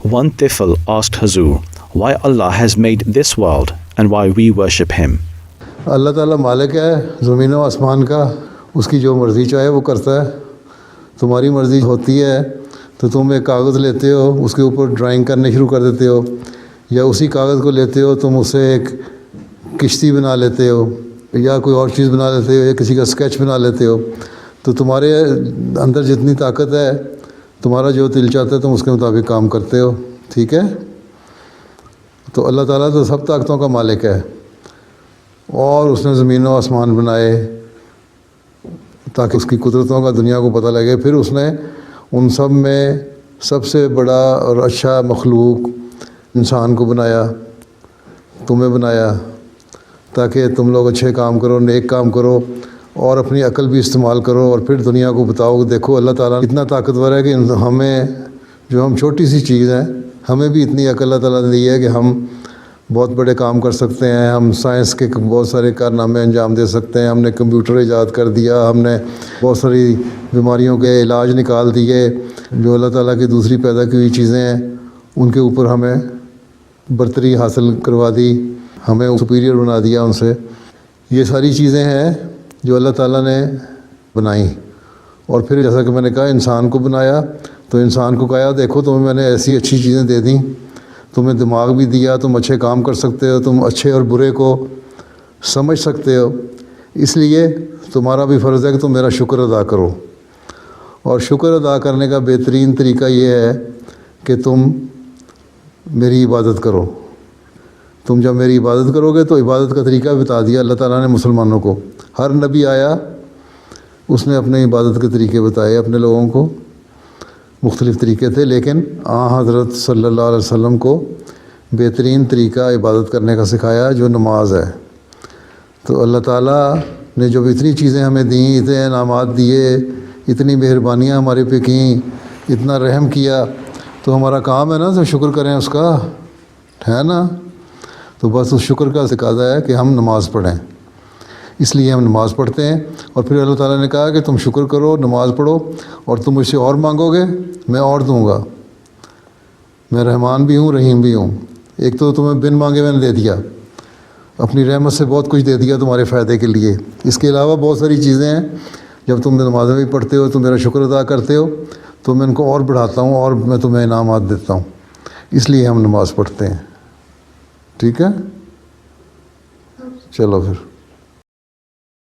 One Tifl asked Huzur why Allah has made this world and why we worship Him. اللہ تعالیٰ مالک ہے زمین و آسمان کا، اس کی جو مرضی چاہے وہ کرتا ہے۔ تمہاری مرضی ہوتی ہے تو تم ایک کاغذ لیتے ہو، اس کے اوپر ڈرائنگ کرنے شروع کر دیتے ہو، یا اسی کاغذ کو لیتے ہو تم اسے ایک کشتی بنا لیتے ہو، یا کوئی اور چیز بنا لیتے ہو، یا کسی کا اسکیچ بنا لیتے ہو۔ تو تمہارے اندر جتنی طاقت ہے، تمہارا جو دل چاہتا ہے تم اس کے مطابق کام کرتے ہو، ٹھیک ہے؟ تو اللہ تعالیٰ تو سب طاقتوں کا مالک ہے، اور اس نے زمین و آسمان بنائے تاکہ اس کی قدرتوں کا دنیا کو پتہ لگے۔ پھر اس نے ان سب میں سب سے بڑا اور اچھا مخلوق انسان کو بنایا، تمہیں بنایا، تاکہ تم لوگ اچھے کام کرو، نیک کام کرو، اور اپنی عقل بھی استعمال کرو، اور پھر دنیا کو بتاؤ کہ دیکھو اللہ تعالیٰ اتنا طاقتور ہے کہ ہمیں جو ہم چھوٹی سی چیز ہیں، ہمیں بھی اتنی عقل اللہ تعالیٰ نے دی ہے کہ ہم بہت بڑے کام کر سکتے ہیں، ہم سائنس کے بہت سارے کارنامے انجام دے سکتے ہیں، ہم نے کمپیوٹر ایجاد کر دیا، ہم نے بہت ساری بیماریوں کے علاج نکال دیے، جو اللہ تعالیٰ کی دوسری پیدا کی ہوئی چیزیں ہیں ان کے اوپر ہمیں برتری حاصل کروا دی، ہمیں سپیریئر بنا دیا ان سے۔ یہ ساری چیزیں ہیں جو اللہ تعالیٰ نے بنائیں۔ اور پھر جیسا کہ میں نے کہا انسان کو بنایا، تو انسان کو کہا دیکھو تمہیں میں نے ایسی اچھی چیزیں دے دیں، تمہیں دماغ بھی دیا، تم اچھے کام کر سکتے ہو، تم اچھے اور برے کو سمجھ سکتے ہو، اس لیے تمہارا بھی فرض ہے کہ تم میرا شکر ادا کرو۔ اور شکر ادا کرنے کا بہترین طریقہ یہ ہے کہ تم میری عبادت کرو۔ تم جب میری عبادت کرو گے تو عبادت کا طریقہ بتا دیا اللہ تعالیٰ نے مسلمانوں کو۔ ہر نبی آیا اس نے اپنے عبادت کے طریقے بتائے اپنے لوگوں کو، مختلف طریقے تھے، لیکن حضرت صلی اللہ علیہ وسلم کو بہترین طریقہ عبادت کرنے کا سکھایا جو نماز ہے۔ تو اللہ تعالیٰ نے جب اتنی چیزیں ہمیں دیں، اتنے انعامات دیے، اتنی مہربانیاں ہمارے پہ کیں، اتنا رحم کیا، تو ہمارا کام ہے نا تو شکر کریں اس کا، ہے نا؟ تو بس اس شکر کا تقاضا ہے کہ ہم نماز پڑھیں، اس لیے ہم نماز پڑھتے ہیں۔ اور پھر اللہ تعالیٰ نے کہا کہ تم شکر کرو، نماز پڑھو، اور تم مجھ سے اور مانگو گے میں اور دوں گا۔ میں رحمان بھی ہوں، رحیم بھی ہوں۔ ایک تو تمہیں بن مانگے میں نے دے دیا، اپنی رحمت سے بہت کچھ دے دیا تمہارے فائدے کے لیے۔ اس کے علاوہ بہت ساری چیزیں ہیں، جب تم نمازیں بھی پڑھتے ہو، تم میرا شکر ادا کرتے ہو، تو میں ان کو اور بڑھاتا ہوں اور میں تمہیں انعامات دیتا ہوں، اس لیے ہم نماز پڑھتے ہیں، ٹھیک ہے؟ چلو پھر۔